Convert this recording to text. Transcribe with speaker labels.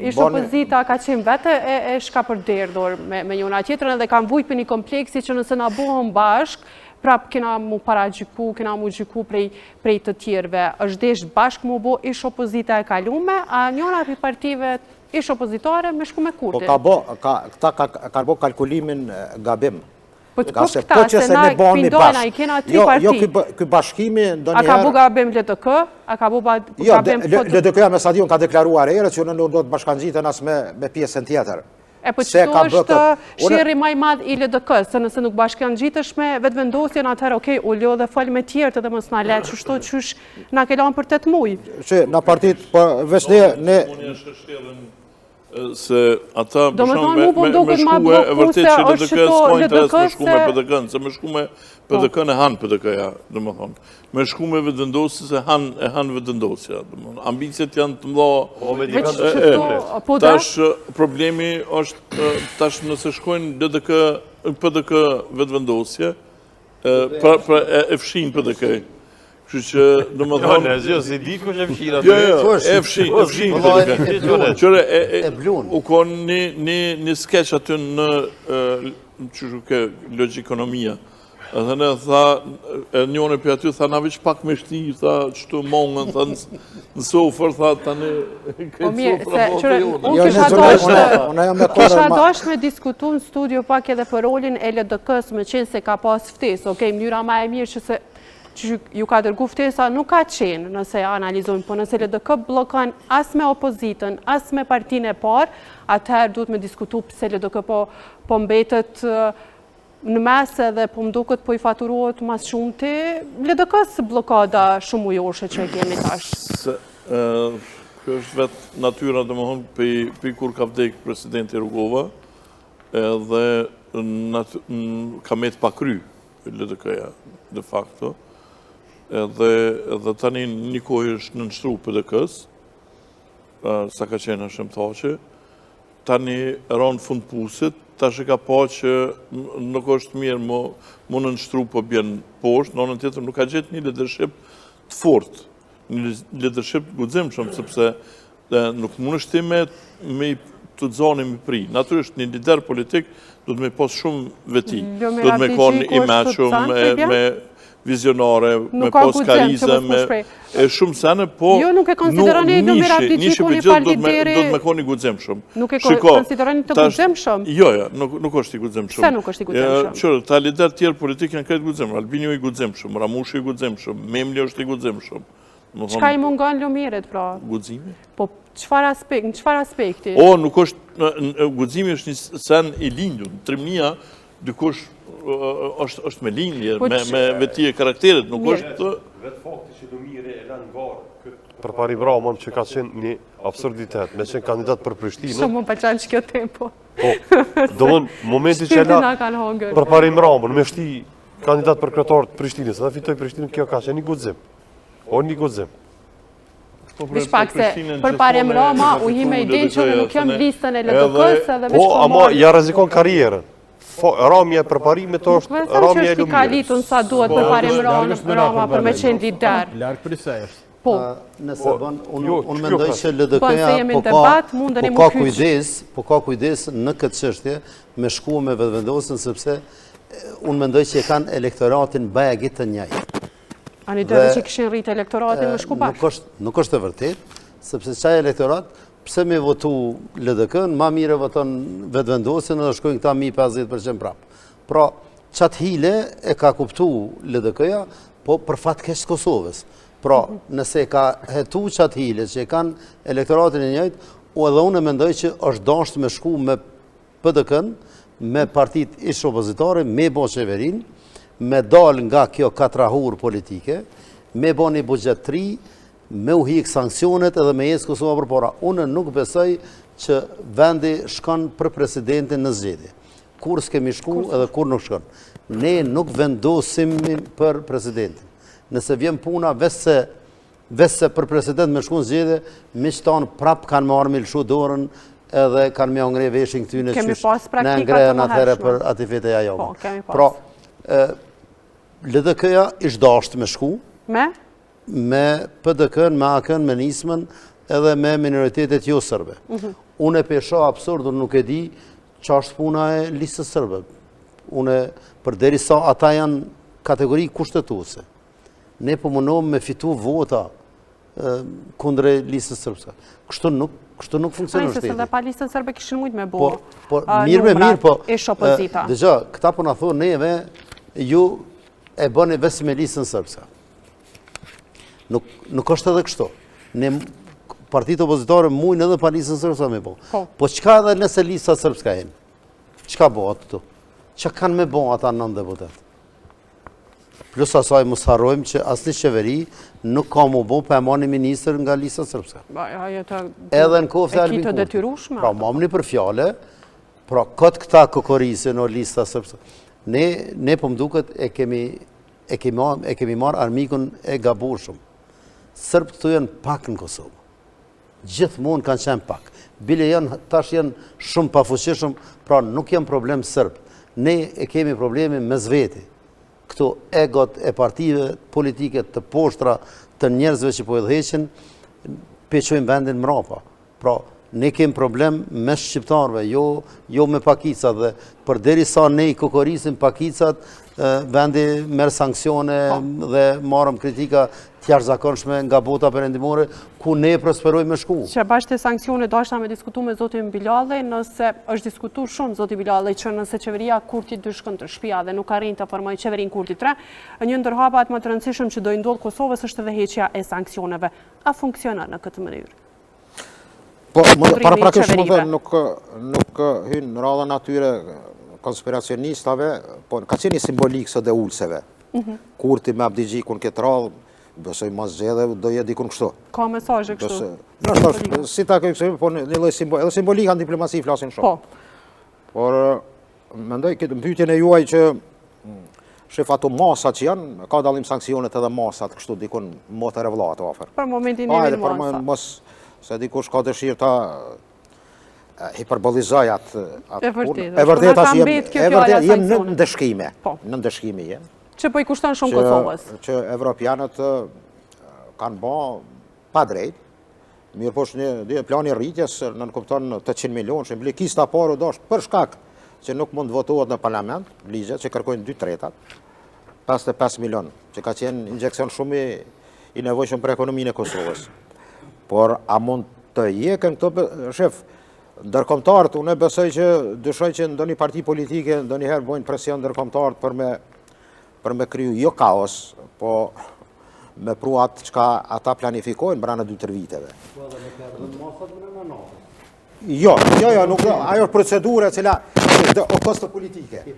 Speaker 1: ishtë opozita ka qenë vete e shka përderdhur me njëna tjetërën edhe kam vujt për një kompleksi që nëse na buhëm bashk, prap kena mu paragjyku, kena mu gjyku prej të tjerve. Është desh bashk mu bo ishtë opozita e kalume, a njëna për partive ishtë opozitare me shku me Kurti.
Speaker 2: Këta ka bo kalkulimin gabim.
Speaker 1: Po të kush këta, se na pindojna i kena 3 parti.
Speaker 2: Jo, këj bashkimi ndonjëherë...
Speaker 1: A ka bu gabim LDK? A ka bu gabim...
Speaker 2: LDK-ja me stadion ka deklaruar e që në do të bashkangjitën as me pjesën tjetër.
Speaker 1: E po qëto është shiri maj madh i LDK, se nëse nuk bashkangjitësh me vetëvendosjen atëherë, okej, u ljo dhe fol me tjertë dhe mos na letë, qështu qysh na kelan për 8 muj.
Speaker 2: Që na partit, veç ne...
Speaker 3: Se ata me shkume e vërtet që LDK s'ka interes me shkume PDK-në, se me shkume PDK-në e hanë PDK-ja, dhe më thonë. Me shkume vetëvendosje se hanë vetëvendosja, dhe më thonë. Ambicet janë të mdha... Tash problemi është, tash nëse shkojnë PDK vetëvendosje, e fshin PDK-i. Kështu që, dhe më thonë...
Speaker 4: Jo, si di ku që fshira
Speaker 3: të... Jo, e fshin PDK. Qëre, u konë një skeq aty në logikonomia. Dhe ne tha, njone për aty, tha, na veç pak me shti, tha, qëtu mongën, tha, në sofër, tha, tani...
Speaker 1: Po mirë, se, qëre, unë kisha dosht me diskutu në studio pak edhe për rolin e LDK-s me qenë se ka pas ftes, okej, mënyra ma e mirë që se që ju ka dërgu ftesa nuk ka qenë nëse analizojmë, po nëse LDK blokan as me opozitën, as me partinë e parë, atëherë duhet me diskutu pëse LDK po mbetet në mes edhe po mduket po i faturohet mas shumë të LDK-s blokada shumë ujoshe që e kemi tash.
Speaker 3: Kjo është vetë natyra dhe më thonë për kur ka vdek presidenti Rugova edhe ka met pa kry LDK-ja de facto. Dhe tani një kohë është në nështru PDK-s, sa ka qenë është më thaqe, tani ronë fund pusit, tash e ka pa që nuk është mirë më në nështru po bjenë poshtë, në anën tjetër nuk ka gjetë një leadership të fort, një leadership të guximshëm, sepse nuk mund është ti me të zoni me pri. Natyrisht një lider politik do të me pas shumë veti, do të me konë i meqëm, me vizionare, me poskarizë, me shumë sene, po
Speaker 1: nuk nishe
Speaker 3: për gjithë do të me koni gudzem shumë.
Speaker 1: Nuk e konsiderani të gudzem shumë?
Speaker 3: Jo, nuk është i gudzem shumë.
Speaker 1: Se nuk është i gudzem shumë?
Speaker 3: Qërë, ta lider tjerë politik janë kretë gudzem, Albinio i gudzem shumë, Ramushi i gudzem shumë, Memli është i gudzem shumë.
Speaker 1: Qka i mungon Lumirit, pra?
Speaker 3: Gudzimi?
Speaker 1: Po, në qëfar aspekti?
Speaker 3: Nuk është, gudzimi është një sen i lindu, në trimnia, dikush është me linje, me veti e karakterit, nuk është...
Speaker 4: Vetë fakti që Lumiri e lanë garë për pari Bramon që ka qenë një absurditet, me qenë kandidat për Prishtinë...
Speaker 1: Shumë më përqanë që kjo tempo.
Speaker 4: Po, do mënë, momenti që e lanë për pari Bramon, me shti kandidat për kretarë të Prishtinës, dhe fitoj Prishtinë, kjo ka qenë një gudzim. O një gudzim.
Speaker 1: Vish pak se për pari Rama u hi me idejnë që nuk jam listën e LDK-s edhe me
Speaker 4: shko marë... Po, ama ja rezikon karierën. Ramja e përparimit është Ramja e Lumirës.
Speaker 1: Që është i kalitun sa duhet për parim Rama për me qenë lider.
Speaker 5: Larkë për isa është.
Speaker 1: Po.
Speaker 2: Nëse bën, unë mendoj që LDK-ja po ka kujdes në këtë çështje me shku me vetëvendosjen sepse unë mendoj që e kanë elektoratin bajagit të njëjtë.
Speaker 1: Ani dhe që këshin rritë elektoratin me shku bashkë?
Speaker 2: Nuk është të vërtet, sepse qaj elektorat, pse me votu LDK-n, ma mire voton vetëvendosjen dhe shkojnë këta 50% prapë. Pra, qatë hile e ka kuptu LDK-ja, po për fatë kesh Kosovës. Pra, nëse ka hetu qatë hile që e kanë elektoratin e njëjtë, o edhe unë e mendoj që është dashtë me shku me PDK-n, me partit ishë opozitare, me bo qeverin, me dal nga kjo katrahur politike, me bo një bugjet 3, me u hik sankcionet edhe me jesë Kosova për para. Unë nuk besoj që vendi shkon për presidentin në zgjedhje. Kur s'kemi shku edhe kur nuk shkon. Ne nuk vendosim për presidentin. Nëse vjen puna, vese për president me shku në zgjedhje, miqtanë prap kanë marrë me lëshu dorën edhe kanë me angre veshin këtyne qysh në ngrejën atëhere për atifete ja jove. Pra, LDK-ja ishtë dashtë me shku, me PDK-n, me AK-n, me nismën, edhe me minoritetet jo sërbe. Unë e pesha absurdur, nuk e di që është puna e listës sërbe. Unë përderi sa ata janë kategori kushtetuese. Ne po mundohem me fitu vota kundre listës sërbëse. Kështu nuk funksionon shteti.
Speaker 1: Dhe pa listën sërbe kishin mujt me bo
Speaker 2: mirë, po
Speaker 1: ish opozita.
Speaker 2: Dëgja, këta po na thonë neve, ju e bëni vesë me listën sërbëse. Nuk është edhe kështu. Ne partitë opozitare mujnë edhe pa listën sërbëse me bo. Po qka edhe nëse lista sërbëska jenë? Qka bo atë tu? Qa kanë me bo ata 9 deputet? Plus asaj mos harrojmë që asnjë qeveri nuk ka mu bo pa e marrë një ministër nga lista sërbëse. Edhe në kohë
Speaker 1: e kitë detyrueshme.
Speaker 2: Pra mamni për fjale, pra këtë këta kokorisë në lista sërbëse. Ne po mduket e kemi marrë armikun e gabueshëm. Sërbët këtu janë pak në Kosovë. Gjithmonë kanë qenë pak. Bile tash janë shumë pafuqishëm, pra nuk janë problem sërbë. Ne e kemi problemi mes veti. Këto egot e partive politike të poshtra të njerëzve që po e dheqin, peqojnë vendin mrapa. Pra, ne kemi problem me shqiptarve, jo me pakicat dhe përderi sa ne i kokorisim pakicat, vendi merë sanksione dhe marëm kritika tjashtë nga bota perëndimore, ku ne prosperojmë me shku.
Speaker 1: Që bashkë të sanksione dashna me diskutu me zotin Bilalej, nëse është diskutu shumë zotin Bilalej që nëse qeveria Kurti 2 shkon të shtëpia dhe nuk arrin të formojë qeverin Kurti 3, një ndër hapat më të rëndësishëm që do i ndodh Kosovës është edhe heqja e sanksioneve. A funksionon në këtë mënyrë?
Speaker 5: Po, paraprakisht nuk hynë në radhën atyre konspiracionistave, po ka qenë simbolik së dhe ullseve. Kurti me abdigjikun këtë radhë, besoj mas gjedhe, do jetë dikun kështu.
Speaker 1: Ka mesazhe kështu?
Speaker 5: Si ta këtë po një lloj simbolik, edhe simbolika në diplomasi flasin shumë. Por, mendoj këtë mbytjen e juaj që shef ato masat që janë, ka dallim sanksionet edhe masat kështu dikun motë e revllatë ofër.
Speaker 1: Për momentin jemi në
Speaker 5: masa. Se dikush ka dëshirë ta hiperbolizoj atë punë. E vërtet jem në ndëshkime. Në ndëshkime jem.
Speaker 1: Që po i kushton shumë Kosovës.
Speaker 5: Që evropianët kanë ba pa drejt. Mirë po është një plani rritjes, në nënkupton 800 milion, që mblikista paru dosh për shkak që nuk mund votohet në parlament, ligjet që kërkojnë 2/3, 55 milion, që ka qenë injekcion shumë i nevojshëm për ekonominë e Kosovës. Por a mund të jekën këto, shef, ndërkombëtarët, unë besoj që dyshoj që ndonjë parti politike ndonjëherë bojnë presion ndërkombëtarët për me kriju jo kaos, po me pru atë çka ata planifikojnë brenda 2-3 viteve. Jo, nuk ajo është procedura e cila o kosto politike.